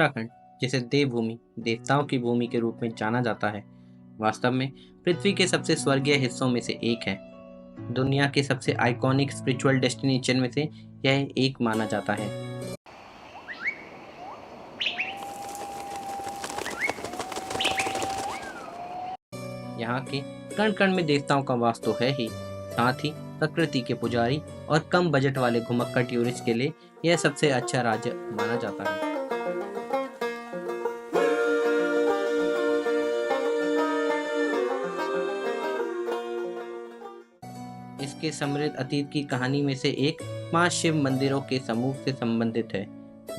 उत्तराखंड, जिसे देवभूमि, देवताओं की भूमि के रूप में जाना जाता है, वास्तव में पृथ्वी के सबसे स्वर्गीय हिस्सों में से एक है। दुनिया के सबसे आइकॉनिक स्पिरिचुअल डेस्टिनेशन में से यह एक माना जाता है। यहाँ के कण कण में देवताओं का वास तो है ही, साथ ही प्रकृति के पुजारी और कम बजट वाले घुमक्कड़ टूरिस्ट के लिए यह सबसे अच्छा राज्य माना जाता है। इसके समृद्ध अतीत की कहानी में से एक 5 शिव मंदिरों के समूह से संबंधित है,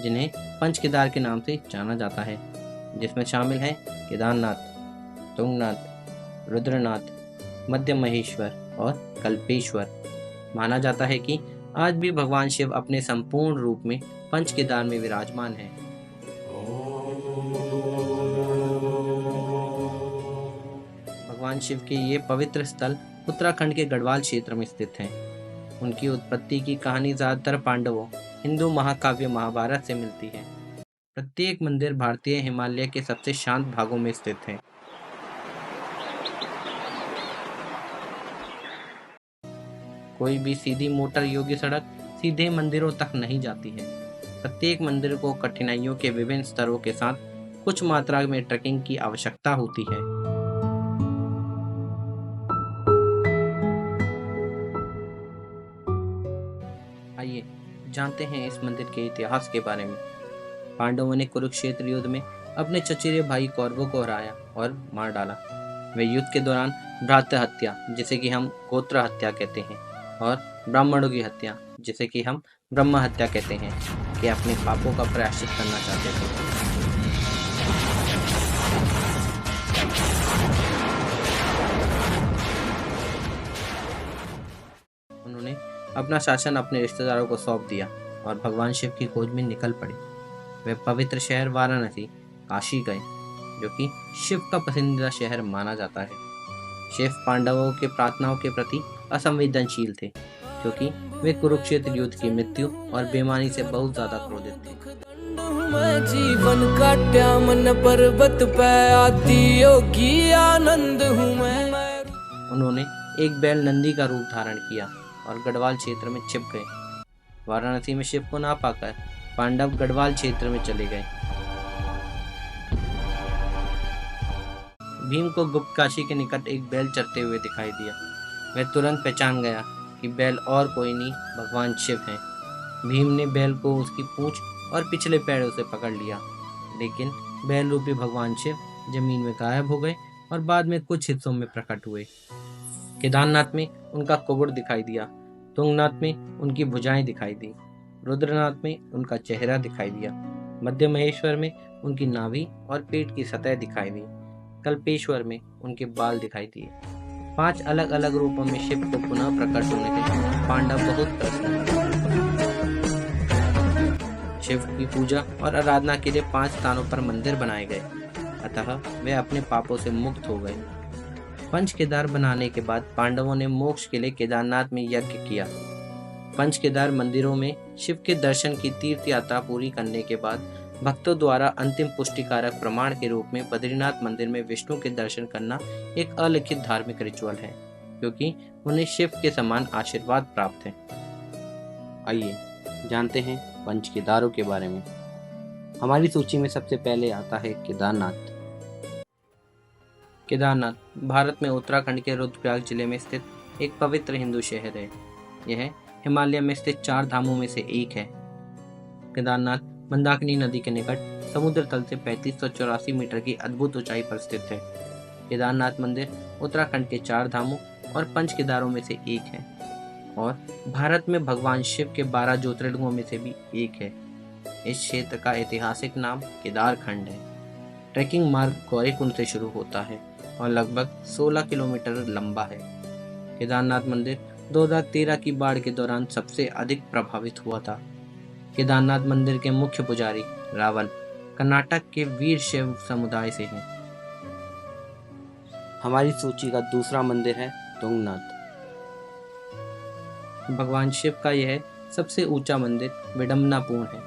जिन्हें पंच केदार के नाम से जाना जाता है, जिसमें शामिल हैं केदारनाथ, तुंगनाथ, रुद्रनाथ, मध्य महेश्वर और कल्पेश्वर। माना जाता है कि आज भी भगवान शिव अपने संपूर्ण रूप में पंच केदार में विराजमान हैं। भगवान शिव के ये पवित्र स्थल उत्तराखंड के गढ़वाल क्षेत्र में स्थित हैं। उनकी उत्पत्ति की कहानी ज्यादातर पांडवों, हिंदू महाकाव्य महाभारत से मिलती है। प्रत्येक मंदिर भारतीय हिमालय के सबसे शांत भागों में स्थित है। कोई भी सीधी मोटर योग्य सड़क सीधे मंदिरों तक नहीं जाती है। प्रत्येक मंदिर को कठिनाइयों के विभिन्न स्तरों के साथ कुछ मात्रा में ट्रैकिंग की आवश्यकता होती है। आइए जानते हैं इस मंदिर के इतिहास के बारे में। पांडवों ने कुरुक्षेत्र युद्ध में अपने चचेरे भाई कौरवों को हराया और मार डाला। वे युद्ध के दौरान भ्रातृ हत्या, जिसे कि हम गोत्र हत्या कहते हैं, और ब्राह्मणों की हत्या, जिसे कि हम ब्रह्म हत्या कहते हैं, कि अपने पापों का प्रायश्चित करना चाहते थे। उन्होंने अपना शासन अपने रिश्तेदारों को सौंप दिया और भगवान शिव की खोज में निकल पड़े। वे पवित्र शहर वाराणसी, काशी गए, जो कि शिव का पसंदीदा शहर माना जाता है। शिव पांडवों के प्रार्थनाओं के प्रति असंवेदनशील थे, क्योंकि वे कुरुक्षेत्र युद्ध की मृत्यु और बेईमानी से बहुत ज्यादा क्रोधित थे। जीवन काट्या मन पर्वत पे आती योगी आनंद हूँ मैं। उन्होंने एक बैल नंदी का रूप धारण किया और गढ़वाल क्षेत्र में छिप गए। वाराणसी में शिव को ना पाकर पांडव गढ़वाल क्षेत्र में चले गए। भीम को गुप्त काशी के निकट एक बैल चरते हुए दिखाई दिया। वह तुरंत पहचान गया कि बैल और कोई नहीं, भगवान शिव हैं। भीम ने बैल को उसकी पूंछ और पिछले पैरों से पकड़ लिया, लेकिन बैल रूपी भगवान शिव जमीन में गायब हो गए और बाद में कुछ हिस्सों में प्रकट हुए। केदारनाथ में उनका कुबुड़ दिखाई दिया, तुंगनाथ में उनकी भुजाएं दिखाई दी, रुद्रनाथ में उनका चेहरा दिखाई दिया, मध्य महेश्वर में उनकी नाभि और पेट की सतह दिखाई दी, कल्पेश्वर में उनके बाल दिखाई दिए। 5 अलग अलग रूपों में शिव को पुनः प्रकट होने के पांडव बहुत प्रसन्न हुए। शिव की पूजा और आराधना के लिए 5 स्थानों पर मंदिर बनाए गए, अतः वे अपने पापों से मुक्त हो गए। पंच केदार बनाने के बाद पांडवों ने मोक्ष के लिए केदारनाथ में यज्ञ किया। पंच केदार मंदिरों में शिव के दर्शन की तीर्थ यात्रा पूरी करने के बाद भक्तों द्वारा अंतिम पुष्टिकारक प्रमाण के रूप में बद्रीनाथ मंदिर में विष्णु के दर्शन करना एक अलिखित धार्मिक रिचुअल है, क्योंकि उन्हें शिव के समान आशीर्वाद प्राप्त है। आइए जानते हैं पंच केदारों के बारे में। हमारी सूची में सबसे पहले आता है केदारनाथ। केदारनाथ भारत में उत्तराखंड के रुद्रप्रयाग जिले में स्थित एक पवित्र हिंदू शहर है। यह हिमालय में स्थित 4 धामों में से एक है। केदारनाथ मंदाकिनी नदी के निकट समुद्र तल से 3584 मीटर की अद्भुत ऊंचाई पर स्थित है। केदारनाथ मंदिर उत्तराखंड के 4 धामों और पंच केदारों में से एक है और भारत में भगवान शिव के 12 ज्योतिर्लिंगों में से भी एक है। इस क्षेत्र का ऐतिहासिक नाम केदारखंड है। ट्रैकिंग मार्ग गौरीकुंड से शुरू होता है और लगभग 16 किलोमीटर लंबा है। केदारनाथ मंदिर 2013 की बाढ़ के दौरान सबसे अधिक प्रभावित हुआ था। केदारनाथ मंदिर के मुख्य पुजारी रावल कर्नाटक के वीर शैव समुदाय से हैं। हमारी सूची का दूसरा मंदिर है तुंगनाथ। भगवान शिव का यह सबसे ऊंचा मंदिर विडंबनापूर्ण है,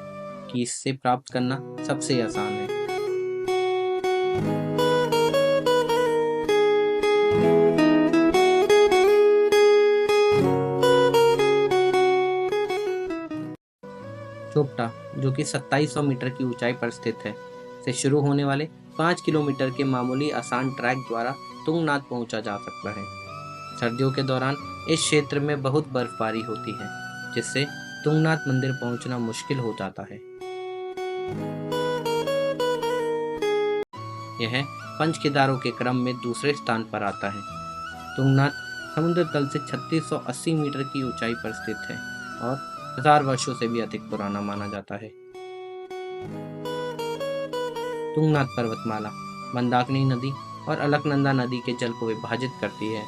कि इससे प्राप्त करना सबसे आसान है। चोपटा, जो कि 2700 मीटर की ऊंचाई पर स्थित है, से शुरू होने वाले 5 किलोमीटर के मामूली आसान ट्रैक द्वारा तुंगनाथ पहुंचा जा सकता है। सर्दियों के दौरान इस क्षेत्र में बहुत बर्फबारी होती है, जिससे तुंगनाथ मंदिर पहुंचना मुश्किल हो जाता है। यह पंच केदारों के क्रम में दूसरे स्थान पर आता है। तुंगनाथ समुद्र तल से 3680 मीटर की ऊंचाई पर स्थित है और 1000 वर्षों से भी अधिक पुराना माना जाता है। तुंगनाथ पर्वतमाला मंदाकिनी नदी और अलकनंदा नदी के जल को विभाजित करती है।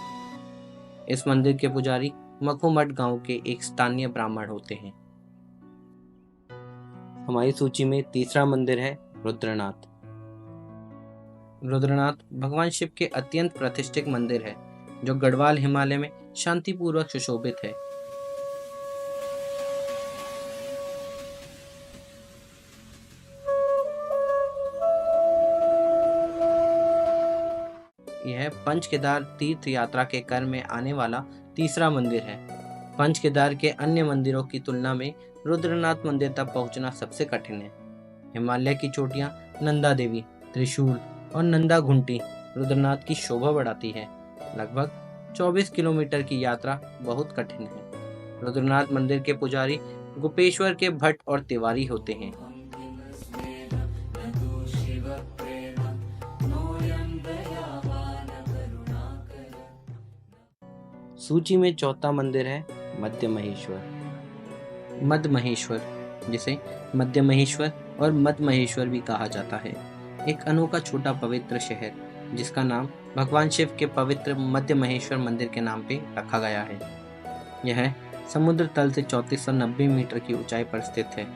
इस मंदिर के पुजारी मखूमठ गांव के एक स्थानीय ब्राह्मण होते हैं। हमारी सूची में तीसरा मंदिर है रुद्रनाथ। रुद्रनाथ भगवान शिव के अत्यंत प्रतिष्ठित मंदिर है, जो गढ़वाल हिमालय में शांतिपूर्वक सुशोभित है। यह पंच केदार तीर्थ यात्रा के क्रम में आने वाला तीसरा मंदिर है। पंच केदार के अन्य मंदिरों की तुलना में रुद्रनाथ मंदिर तक पहुंचना सबसे कठिन है। हिमालय की चोटियां नंदा देवी, त्रिशूल और नंदा घुंटी रुद्रनाथ की शोभा बढ़ाती है। लगभग 24 किलोमीटर की यात्रा बहुत कठिन है। रुद्रनाथ मंदिर के पुजारी गोपेश्वर के भट्ट और तिवारी होते हैं। सूची में चौथा मंदिर है मध्य महेश्वर। मध्य महेश्वर, जिसे मध्य महेश्वर और मध्य महेश्वर भी कहा जाता है, एक अनोखा छोटा पवित्र शहर जिसका नाम भगवान शिव के पवित्र मध्य महेश्वर मंदिर के नाम पे रखा गया है। यह समुद्र तल से 3490 मीटर की ऊंचाई पर स्थित है।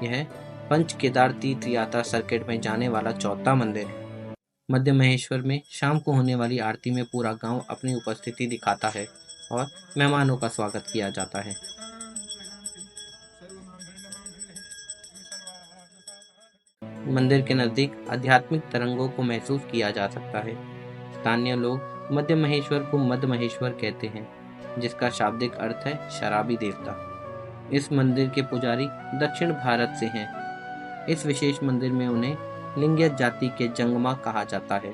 यह पंच केदार तीर्थ यात्रा सर्किट में जाने वाला चौथा मंदिर है। मध्य महेश्वर में शाम को होने वाली आरती में पूरा गांव अपनी उपस्थिति दिखाता है और मेहमानों का स्वागत किया जाता है। मंदिर के नजदीक आध्यात्मिक तरंगों को महसूस किया जा सकता है। स्थानीय लोग मध्य महेश्वर को मध्य महेश्वर कहते हैं, जिसका शाब्दिक अर्थ है शराबी देवता। इस मंदिर के पुजारी दक्षिण भारत से हैं। इस विशेष मंदिर में उन्हें लिंगियत जाति के जंगमा कहा जाता है,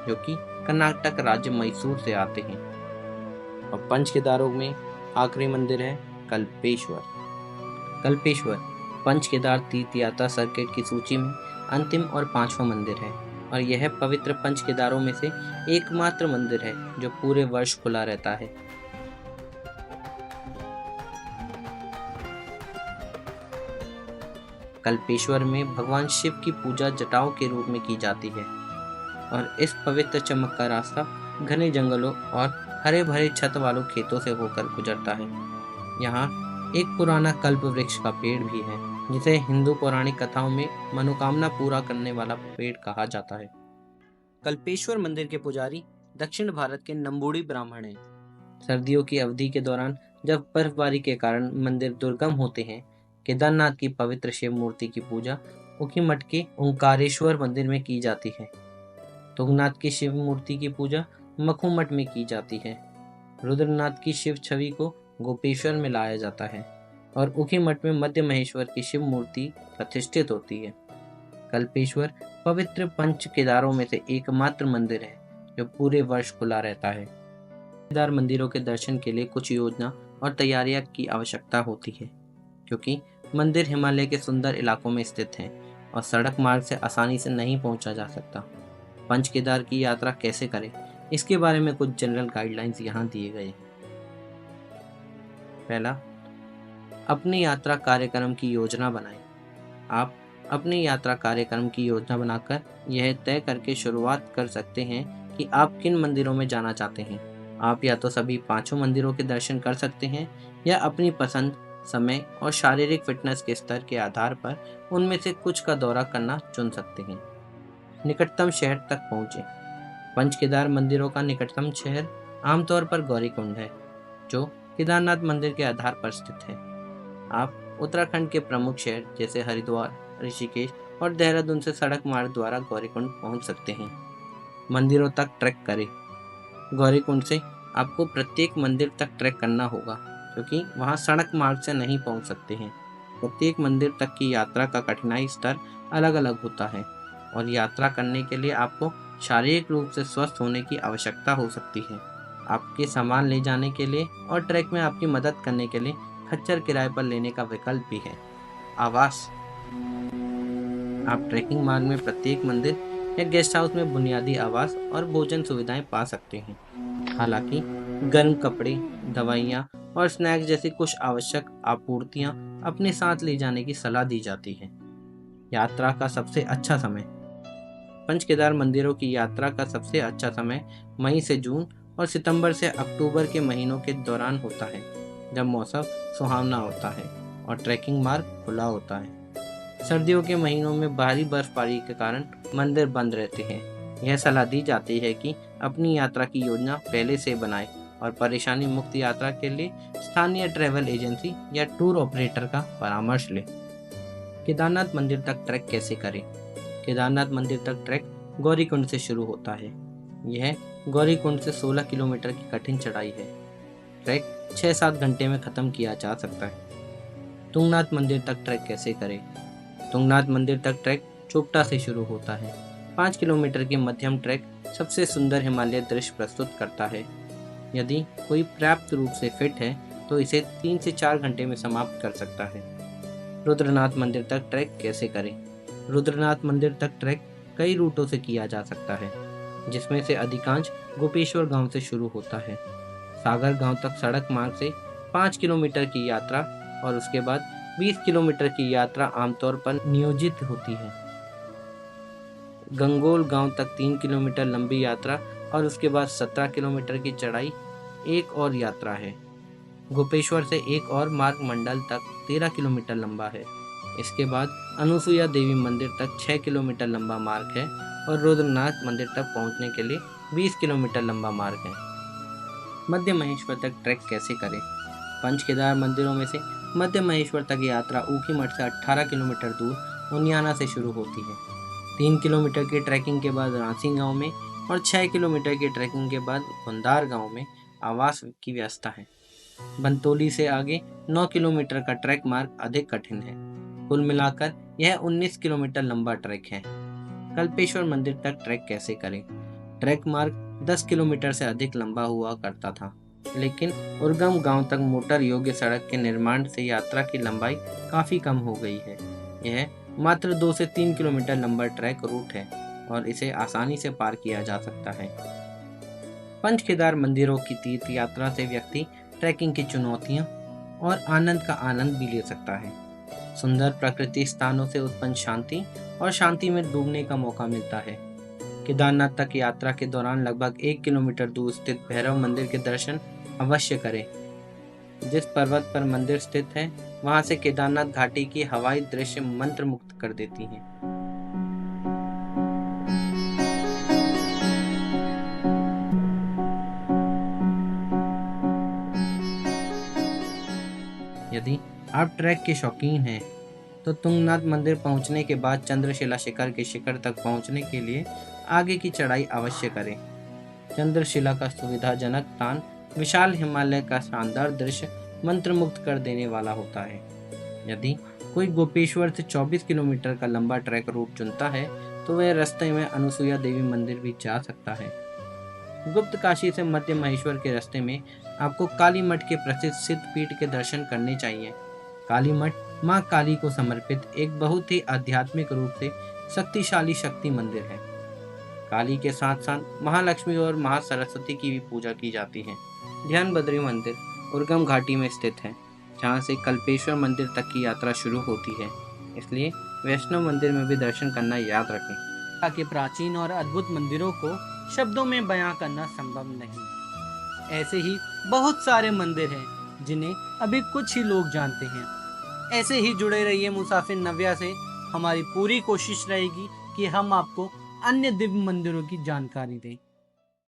जो कि कर्नाटक राज्य मैसूर से आते हैं। और पंच केदारों में आखिरी मंदिर है कल्पेश्वर। कल्पेश्वर पंच केदार तीर्थ यात्रा सर्किट की सूची में अंतिम और 5वां मंदिर है और यह पवित्र पंच केदारों में से एकमात्र मंदिर है जो पूरे वर्ष खुला रहता है। कल्पेश्वर में भगवान शिव की पूजा जटाओं के रूप में की जाती है और इस पवित्र चमक का रास्ता घने जंगलों और हरे भरे छत वालों खेतों से होकर गुजरता है। यहाँ एक पुराना कल्प वृक्ष का पेड़ भी है, जिसे हिंदू पौराणिक कथाओं में मनोकामना पूरा करने वाला पेड़ कहा जाता है। कल्पेश्वर मंदिर के पुजारी दक्षिण भारत के नंबूड़ी ब्राह्मण हैं। सर्दियों की अवधि के दौरान जब बर्फबारी के कारण मंदिर दुर्गम होते हैं, केदारनाथ की पवित्र शिव मूर्ति की पूजा ऊखीमठ के ओंकारेश्वर मंदिर में की जाती है। तुंगनाथ की शिव मूर्ति की पूजा मखूमठ में की जाती है। रुद्रनाथ की शिव छवि को गोपेश्वर में लाया जाता है और ऊखीमठ में मध्य महेश्वर की शिव मूर्ति प्रतिष्ठित होती है। कल्पेश्वर पवित्र पंच केदारों में से एकमात्र मंदिर है जो पूरे वर्ष खुला रहता है। केदार मंदिरों के दर्शन के लिए कुछ योजना और तैयारियां की आवश्यकता होती है, क्योंकि मंदिर हिमालय के सुंदर इलाकों में स्थित हैं और सड़क मार्ग से आसानी से नहीं पहुंचा जा सकता। पंच केदार की यात्रा कैसे करें, इसके बारे में कुछ जनरल गाइडलाइंस यहाँ दिए गए हैं। पहला, अपनी यात्रा कार्यक्रम की योजना बनाएं। आप अपनी यात्रा कार्यक्रम की योजना बनाकर यह तय करके शुरुआत कर सकते हैं कि आप किन मंदिरों में जाना चाहते हैं। आप या तो सभी 5 मंदिरों के दर्शन कर सकते हैं या अपनी पसंद, समय और शारीरिक फिटनेस के स्तर के आधार पर उनमें से कुछ का दौरा करना चुन सकते हैं। निकटतम शहर तक पहुँचें। पंच केदार मंदिरों का निकटतम शहर आमतौर पर गौरीकुंड है, जो केदारनाथ मंदिर के आधार पर स्थित है। आप उत्तराखंड के प्रमुख शहर जैसे हरिद्वार, ऋषिकेश और देहरादून से सड़क मार्ग द्वारा गौरीकुंड पहुंच सकते हैं। मंदिरों तक ट्रैक करें। गौरीकुंड से आपको प्रत्येक मंदिर तक ट्रैक करना होगा, क्योंकि वहां सड़क मार्ग से नहीं पहुंच सकते हैं। प्रत्येक मंदिर तक की यात्रा का कठिनाई स्तर अलग अलग होता है और यात्रा करने के लिए आपको शारीरिक रूप से स्वस्थ होने की आवश्यकता हो सकती है। आपके सामान ले जाने के लिए और ट्रैक में आपकी मदद करने के लिए खच्चर किराए पर लेने का विकल्प भी है। आवास। आप ट्रैकिंग मार्ग में प्रत्येक मंदिर या गेस्ट हाउस में बुनियादी आवास और भोजन सुविधाएं पा सकते हैं। हालांकि गर्म कपड़े, दवाइयाँ और स्नैक्स जैसी कुछ आवश्यक आपूर्तियां अपने साथ ले जाने की सलाह दी जाती है। यात्रा का सबसे अच्छा समय। पंच केदार मंदिरों की यात्रा का सबसे अच्छा समय मई से जून और सितंबर से अक्टूबर के महीनों के दौरान होता है, जब मौसम सुहावना होता है और ट्रैकिंग मार्ग खुला होता है। सर्दियों के महीनों में भारी बर्फबारी के कारण मंदिर बंद रहते हैं। यह सलाह दी जाती है कि अपनी यात्रा की योजना पहले से बनाएं और परेशानी मुक्त यात्रा के लिए स्थानीय ट्रैवल एजेंसी या टूर ऑपरेटर का परामर्श लें। केदारनाथ मंदिर तक ट्रैक कैसे करें? केदारनाथ मंदिर तक ट्रैक गौरीकुंड से शुरू होता है। यह गौरीकुंड से 16 किलोमीटर की कठिन चढ़ाई है। ट्रैक 6-7 घंटे में खत्म किया जा सकता है। तुंगनाथ मंदिर तक ट्रैक कैसे करें? तुंगनाथ मंदिर तक ट्रैक चोपटा से शुरू होता है। 5 किलोमीटर की मध्यम ट्रैक सबसे सुंदर हिमालय दृश्य प्रस्तुत करता है। यदि कोई पर्याप्त रूप से फिट है तो इसे 3 से 4 घंटे में समाप्त कर सकता है। रुद्रनाथ मंदिर तक ट्रैक कैसे करें? रुद्रनाथ मंदिर तक ट्रैक कई रूटों से किया जा सकता है, जिसमें से अधिकांश गोपेश्वर गांव से शुरू होता है। सागर गांव तक सड़क मार्ग से 5 किलोमीटर की यात्रा और उसके बाद 20 किलोमीटर की यात्रा आमतौर पर नियोजित होती है। गंगोल गांव तक 3 किलोमीटर लंबी यात्रा और उसके बाद 17 किलोमीटर की चढ़ाई एक और यात्रा है। गोपेश्वर से एक और मार्ग मंडल तक 13 किलोमीटर लंबा है। इसके बाद अनुसुईया देवी मंदिर तक 6 किलोमीटर लंबा मार्ग है और रुद्रनाथ मंदिर तक पहुंचने के लिए 20 किलोमीटर लंबा मार्ग है। मध्य महेश्वर तक ट्रैक कैसे करें? पंच केदार मंदिरों में से मध्य महेश्वर तक यात्रा ऊखीमठ से 18 किलोमीटर दूर उनियाना से शुरू होती है। 3 किलोमीटर की ट्रैकिंग के बाद रांसी गांव में और 6 किलोमीटर की ट्रैकिंग के बाद गुंदार गांव में आवास की व्यवस्था है। बंतोली से आगे 9 किलोमीटर का ट्रैक मार्ग अधिक कठिन है। कुल मिलाकर यह 19 किलोमीटर लंबा ट्रैक है। कल्पेश्वर मंदिर तक ट्रैक कैसे करें? ट्रैक मार्ग 10 किलोमीटर से अधिक लंबा हुआ करता था, लेकिन उर्गम गांव तक मोटर योग्य सड़क के निर्माण से यात्रा की लंबाई काफी कम हो गई है। यह मात्र 2 से 3 किलोमीटर लंबा ट्रैक रूट है और इसे आसानी से पार किया जा सकता है। पंच केदार मंदिरों की तीर्थ यात्रा से व्यक्ति ट्रैकिंग की चुनौतियां और आनंद का आनंद भी ले सकता है। सुंदर प्रकृति स्थानों से उत्पन्न शांति और शांति में डूबने का मौका मिलता है। केदारनाथ तक यात्रा के दौरान लगभग 1 किलोमीटर दूर स्थित भैरव मंदिर के दर्शन अवश्य करें। जिस पर्वत पर मंदिर स्थित है, वहां से केदारनाथ घाटी की हवाई दृश्य मंत्र मुक्त कर देती हैं। यदि आप ट्रैक के शौकीन हैं, तो तुंगनाथ मंदिर पहुंचने के बाद चंद्रशिला शिखर के शिखर तक पहुंचने के लिए आगे की चढ़ाई अवश्य करें। चंद्रशिला का सुविधाजनक स्थान विशाल हिमालय का शानदार दृश्य मंत्रमुग्ध कर देने वाला होता है। यदि कोई गोपेश्वर से 24 किलोमीटर का लंबा ट्रैक रूट चुनता है, तो वह रास्ते में अनुसुईया देवी मंदिर भी जा सकता है। गुप्त काशी से मध्य महेश्वर के रास्ते में आपको काली मठ के प्रसिद्ध सिद्ध पीठ के दर्शन करने चाहिए। काली मठ माँ काली को समर्पित एक बहुत ही आध्यात्मिक रूप से शक्तिशाली शक्ति मंदिर है। काली के साथ साथ महालक्ष्मी और महासरस्वती की भी पूजा की जाती है। ध्यान बद्री मंदिर उर्गम घाटी में स्थित है, जहाँ से कल्पेश्वर मंदिर तक की यात्रा शुरू होती है, इसलिए वैष्णव मंदिर में भी दर्शन करना याद रखें। ताकि प्राचीन और अद्भुत मंदिरों को शब्दों में बयां करना संभव नहीं। ऐसे ही बहुत सारे मंदिर हैं जिन्हें अभी कुछ ही लोग जानते हैं। ऐसे ही जुड़े रहिए मुसाफिर नव्या से। हमारी पूरी कोशिश रहेगी कि हम आपको अन्य दिव्य मंदिरों की जानकारी दें।